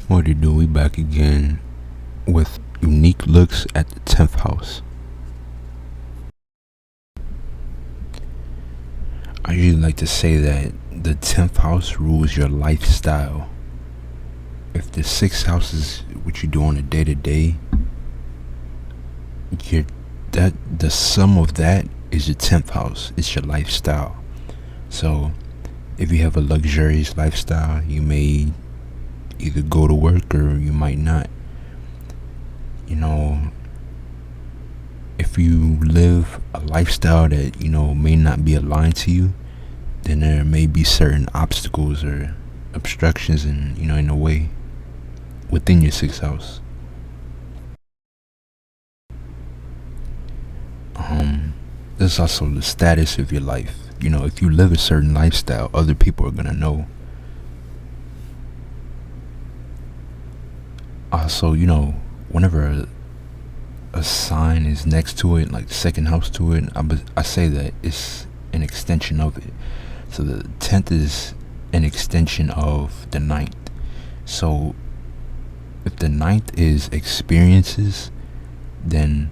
What to do? We back again with unique looks at the 10th house. I usually like to say that the 10th house rules your lifestyle. If the 6th house is what you do on a day to day, the sum of that is your 10th house. It's your lifestyle. So if you have a luxurious lifestyle, you may either go to work or you might not. You know, if you live a lifestyle that, may not be aligned to you, then there may be certain obstacles or obstructions in a way within your 6th house. There's also the status of your life. If you live a certain lifestyle, other people are gonna know. Also, whenever a sign is next to it, like the second house to it, I say that it's an extension of it. So the 10th is an extension of the 9th. So if the 9th is experiences, then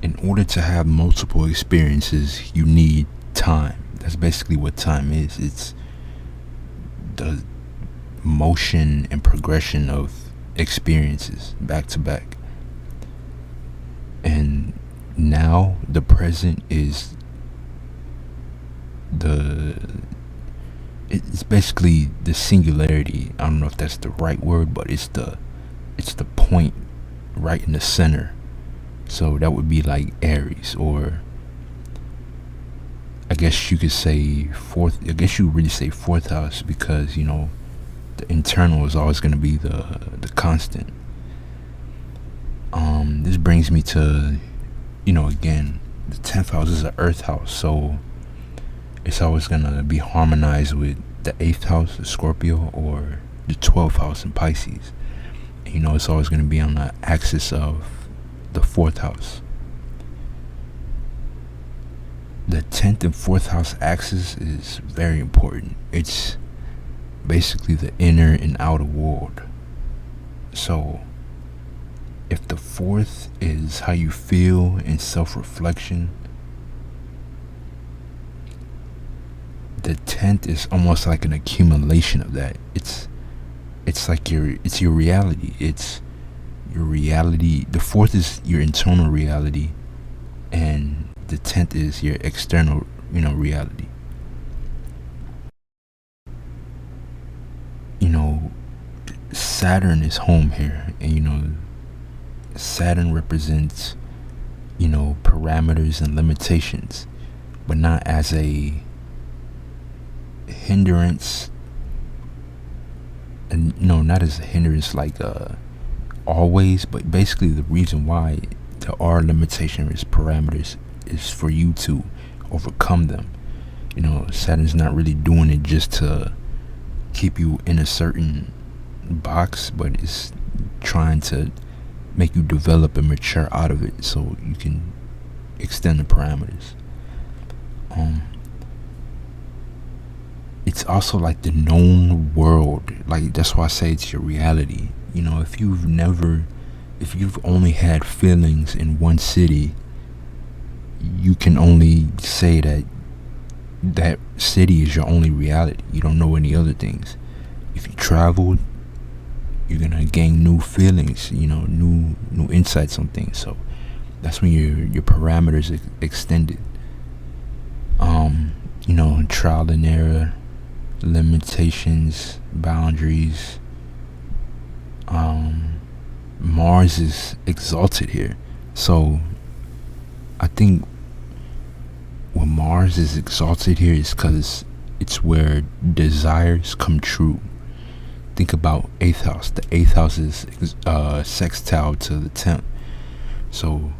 in order to have multiple experiences, you need time. That's basically what time is. It's the motion and progression of experiences back to back. And now the present is it's basically the singularity. I don't know if that's the right word, but it's the point right in the center. So that would be like Aries, or I guess you could say fourth. I guess you would really say fourth house, because the internal is always going to be the constant. This brings me to, again, the 10th house is an earth house, so it's always going to be harmonized with the 8th house, the Scorpio, or the 12th house in Pisces. It's always going to be on the axis of the 4th house. The 10th and 4th house axis is very important. It's basically the inner and outer world. So if the 4th is how you feel and self-reflection, the 10th is almost like an accumulation of that. It's like your reality. It's your reality. The 4th is your internal reality, and the 10th is your external, reality. Saturn is home here, and Saturn represents, parameters and limitations, but not as a hindrance, and not as a hindrance like always, but basically the reason why there are limitations, parameters, is for you to overcome them. Saturn's not really doing it just to keep you in a certain box, but it's trying to make you develop and mature out of it so you can extend the parameters. It's also like the known world. Like, that's why I say it's your reality. If you've only had feelings in one city, you can only say that city is your only reality. You don't know any other things. If you traveled, you're gonna gain new feelings, new insights on things. So that's when your parameters extended. Trial and error, limitations, boundaries. Mars is exalted here, so I think when Mars is exalted here is because it's where desires come true. Think about 8th house. The 8th house is sextile to the 10th. So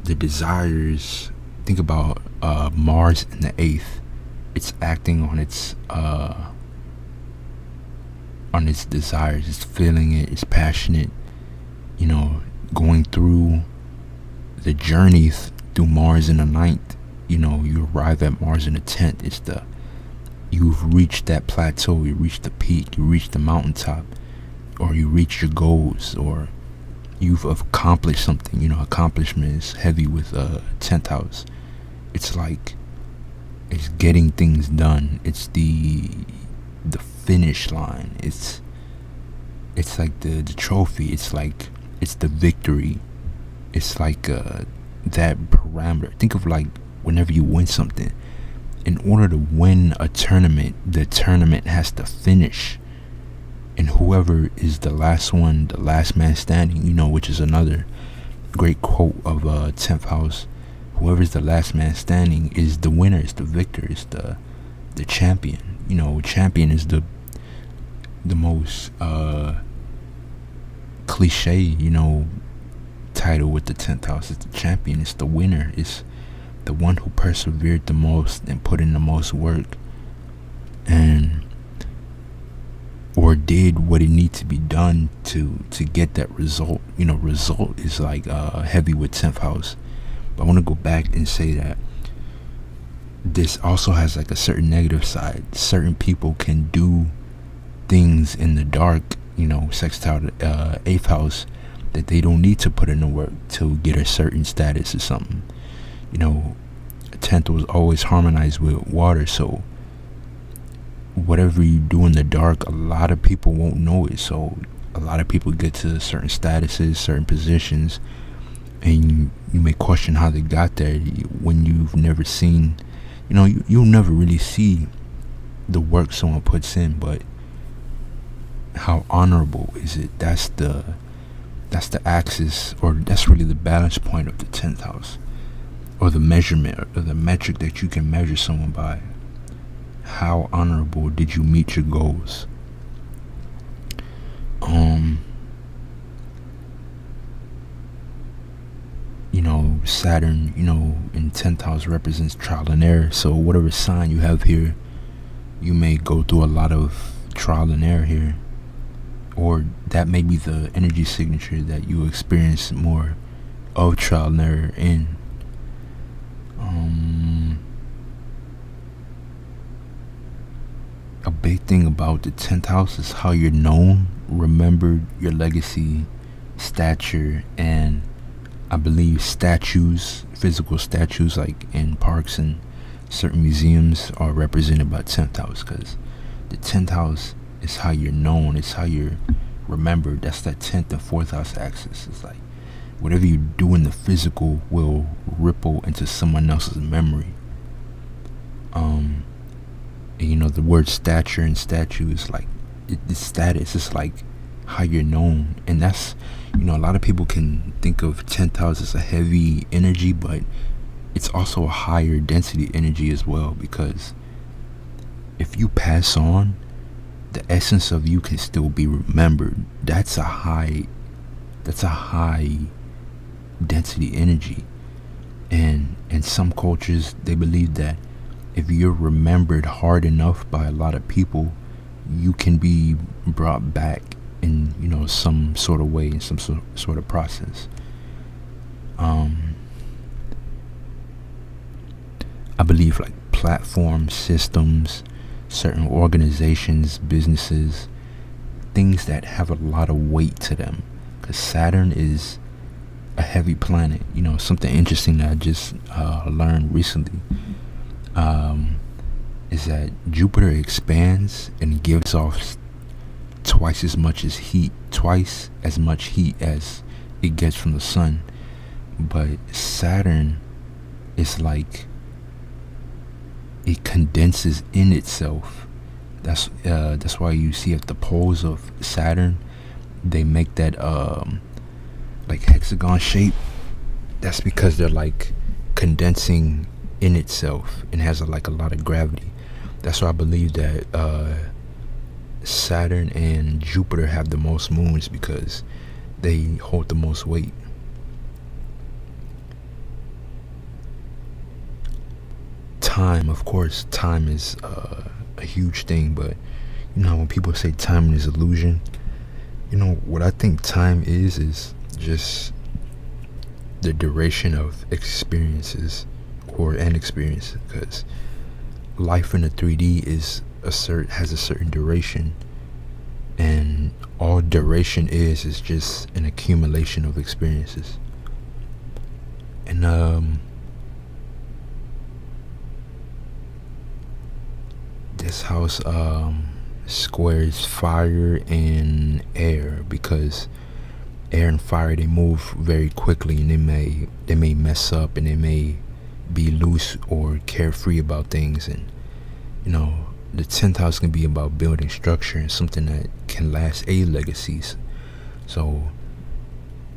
the desires, think about Mars in the 8th. It's acting on its desires. It's feeling it. It's passionate. Going through the journey through Mars in the 9th. You arrive at Mars in the 10th. You've reached that plateau. You reached the peak. You reached the mountaintop. or you reach your goals, or you've accomplished something. Accomplishment is heavy with 10th house. It's like it's getting things done. It's the finish line. It's like the trophy. It's the victory. It's like that parameter. Think of like whenever you win something. In order to win a tournament, the tournament has to finish. And whoever is the last one, the last man standing, which is another great quote of 10th house. Whoever's the last man standing is the winner, is the victor, is the champion. Champion is the most cliche, title with the 10th house. It's the champion. It's the winner. It's the one who persevered the most and put in the most work, and or did what it needs to be done to get that result. Result is like heavy with 10th house. But I want to go back and say that this also has like a certain negative side. Certain people can do things in the dark, sextile 8th house, that they don't need to put in the work to get a certain status or something. 10th was always harmonized with water, so whatever you do in the dark, a lot of people won't know it. So a lot of people get to certain statuses, certain positions, and you may question how they got there when you've never seen, you'll never really see the work someone puts in, but how honorable is it? That's the axis, or that's really the balance point of the 10th house, or the measurement, or the metric that you can measure someone by. How honorable did you meet your goals? Saturn, in 10th house represents trial and error. So whatever sign you have here, you may go through a lot of trial and error here, or that may be the energy signature that you experience more of trial and error in. A big thing about the 10th house is how you're known, remembered, your legacy, stature, and I believe statues, physical statues like in parks and certain museums are represented by 10th house, because the 10th house is how you're known, it's how you're remembered. That's that 10th and 4th house axis. It's like whatever you do in the physical will ripple into someone else's memory. The word stature and statue is like it's status. It's like how you're known, and that's a lot of people can think of 10th house as a heavy energy, but it's also a higher density energy as well, because if you pass on, the essence of you can still be remembered. That's a high density energy, and in some cultures they believe that if you're remembered hard enough by a lot of people, you can be brought back in some sort of way, in some sort of process. I believe like platforms, systems, certain organizations, businesses, things that have a lot of weight to them, because Saturn is a heavy planet. Something interesting that I just learned recently is that Jupiter expands and gives off twice as much heat as it gets from the sun. But Saturn is like it condenses in itself. That's why you see at the poles of Saturn they make that like hexagon shape. That's because they're like condensing in itself and has a lot of gravity. That's why I believe that Saturn and Jupiter have the most moons, because they hold the most weight. Time, of course, time is a huge thing, but when people say time is illusion, what I think time is just the duration of experiences or an experience, because life in the 3D has a certain duration, and all duration is just an accumulation of experiences. And this house squares fire and air, because air and fire, they move very quickly, and they may mess up, and they may be loose or carefree about things. And the 10th house can be about building structure and something that can last a legacies. So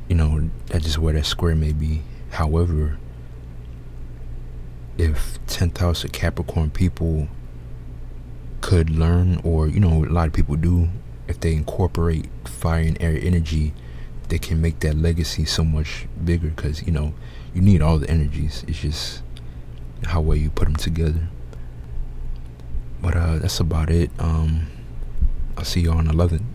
that's just where that square may be. However, if 10th house of Capricorn people could learn, or a lot of people do, if they incorporate fire and air energy, they can make that legacy so much bigger, because you need all the energies. It's just how well you put them together. But that's about it. I'll see you on 11th.